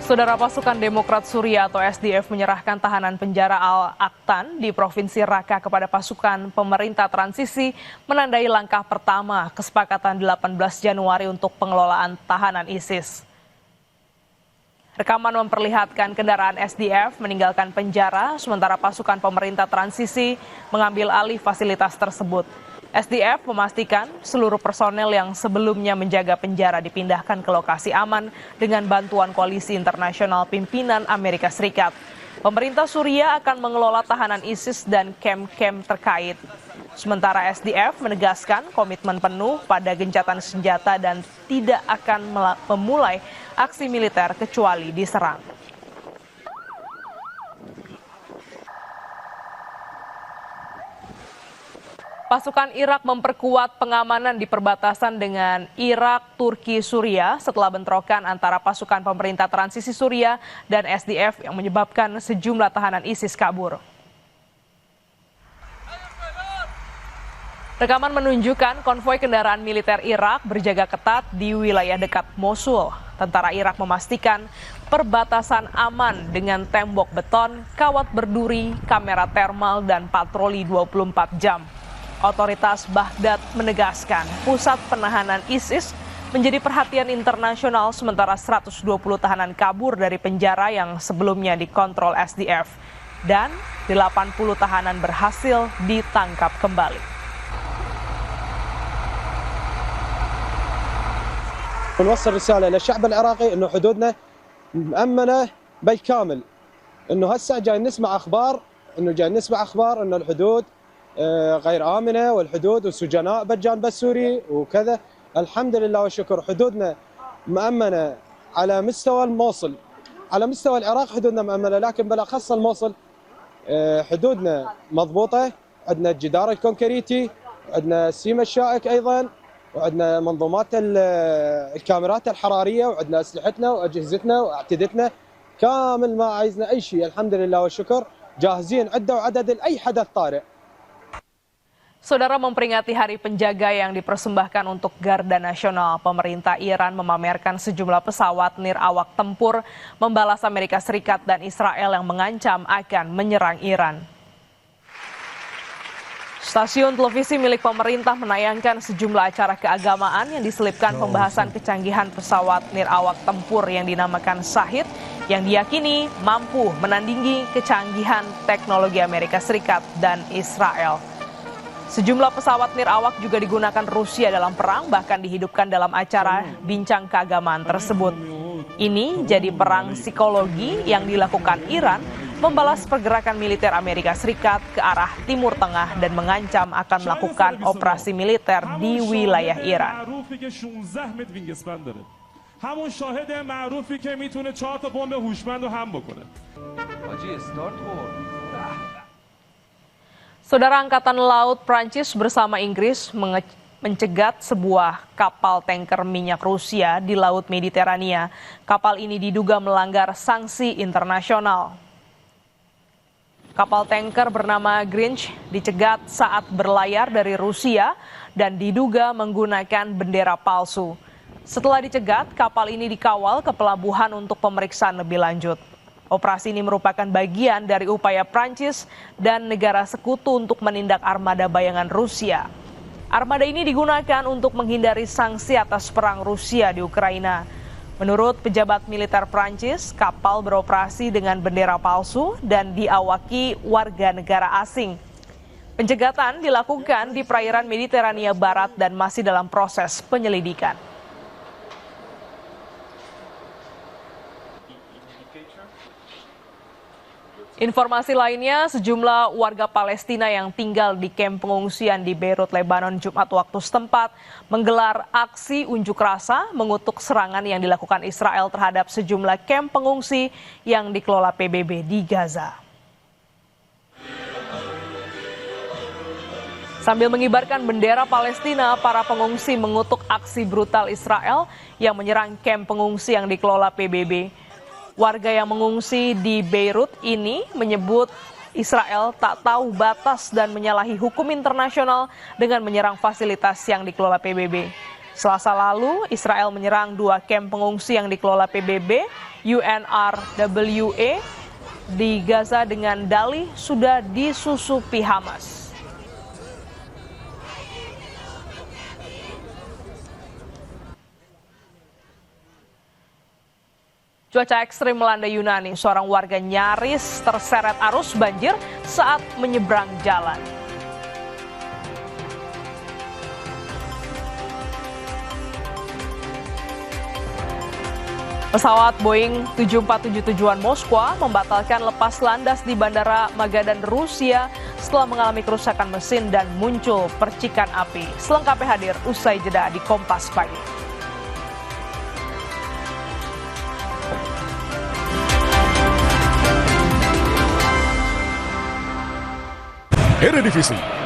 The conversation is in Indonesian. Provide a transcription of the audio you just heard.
Saudara, pasukan Demokrat Suriah atau SDF menyerahkan tahanan penjara Al-Aqtan di Provinsi Raqqa kepada pasukan pemerintah transisi menandai langkah pertama kesepakatan 18 Januari untuk pengelolaan tahanan ISIS. Rekaman memperlihatkan kendaraan SDF meninggalkan penjara sementara pasukan pemerintah transisi mengambil alih fasilitas tersebut. SDF memastikan seluruh personel yang sebelumnya menjaga penjara dipindahkan ke lokasi aman dengan bantuan koalisi internasional pimpinan Amerika Serikat. Pemerintah Suriah akan mengelola tahanan ISIS dan kamp-kamp terkait. Sementara SDF menegaskan komitmen penuh pada gencatan senjata dan tidak akan memulai aksi militer kecuali diserang. Pasukan Irak memperkuat pengamanan di perbatasan dengan Irak, Turki, Suriah setelah bentrokan antara pasukan pemerintah transisi Suriah dan SDF yang menyebabkan sejumlah tahanan ISIS kabur. Rekaman menunjukkan konvoi kendaraan militer Irak berjaga ketat di wilayah dekat Mosul. Tentara Irak memastikan perbatasan aman dengan tembok beton, kawat berduri, kamera termal, dan patroli 24 jam. Otoritas Baghdad menegaskan pusat penahanan ISIS menjadi perhatian internasional sementara 120 tahanan kabur dari penjara yang sebelumnya dikontrol SDF dan 80 tahanan berhasil ditangkap kembali. ونوصل رسالة للشعب العراقي إنه حدودنا مأمنة بالكامل، إنه هسه جاي نسمع أخبار إنه الحدود غير آمنة والحدود والسجناء بالجانب السوري وكذا. الحمد لله والشكر حدودنا مأمنة على مستوى الموصل، على مستوى العراق حدودنا مأمنة، لكن بالأخص الموصل حدودنا مضبوطة. عندنا الجدار الكونكريتي، عندنا السيم الشائك أيضا، وعندنا منظومات الكاميرات الحرارية، وعندنا أسلحتنا وأجهزتنا وأعتدتنا كامل، ما عايزنا أي شيء. الحمد لله والشكر جاهزين عدة وعدد لأي حدث طارئ. Saudara, memperingati Hari Penjaga yang dipersembahkan untuk Garda Nasional, pemerintah Iran memamerkan sejumlah pesawat nirawak tempur membalas Amerika Serikat dan Israel yang mengancam akan menyerang Iran. Stasiun televisi milik pemerintah menayangkan sejumlah acara keagamaan yang diselipkan pembahasan kecanggihan pesawat nirawak tempur yang dinamakan Shahid yang diyakini mampu menandingi kecanggihan teknologi Amerika Serikat dan Israel. Sejumlah pesawat nirawak juga digunakan Rusia dalam perang, bahkan dihidupkan dalam acara bincang keagamaan tersebut. Ini jadi perang psikologi yang dilakukan Iran membalas pergerakan militer Amerika Serikat ke arah Timur Tengah dan mengancam akan melakukan operasi militer di wilayah Iran. Saudara, Angkatan Laut Prancis bersama Inggris mencegat sebuah kapal tanker minyak Rusia di Laut Mediterania. Kapal ini diduga melanggar sanksi internasional. Kapal tanker bernama Grinch dicegat saat berlayar dari Rusia dan diduga menggunakan bendera palsu. Setelah dicegat, kapal ini dikawal ke pelabuhan untuk pemeriksaan lebih lanjut. Operasi ini merupakan bagian dari upaya Prancis dan negara sekutu untuk menindak armada bayangan Rusia. Armada ini digunakan untuk menghindari sanksi atas perang Rusia di Ukraina. Menurut pejabat militer Prancis, kapal beroperasi dengan bendera palsu dan diawaki warga negara asing. Pencegatan dilakukan di perairan Mediterania Barat dan masih dalam proses penyelidikan. Informasi lainnya, sejumlah warga Palestina yang tinggal di kamp pengungsian di Beirut, Lebanon, Jumat waktu setempat menggelar aksi unjuk rasa mengutuk serangan yang dilakukan Israel terhadap sejumlah kamp pengungsi yang dikelola PBB di Gaza. Sambil mengibarkan bendera Palestina, para pengungsi mengutuk aksi brutal Israel yang menyerang kamp pengungsi yang dikelola PBB. Warga yang mengungsi di Beirut ini menyebut Israel tak tahu batas dan menyalahi hukum internasional dengan menyerang fasilitas yang dikelola PBB. Selasa lalu, Israel menyerang 2 kamp pengungsi yang dikelola PBB, UNRWA, di Gaza dengan dalih sudah disusupi Hamas. Cuaca ekstrim melanda Yunani, seorang warga nyaris terseret arus banjir saat menyeberang jalan. Pesawat Boeing 747 tujuan Moskwa membatalkan lepas landas di Bandara Magadan, Rusia setelah mengalami kerusakan mesin dan muncul percikan api. Selengkapnya hadir usai jeda di Kompas Pagi. Eredivisie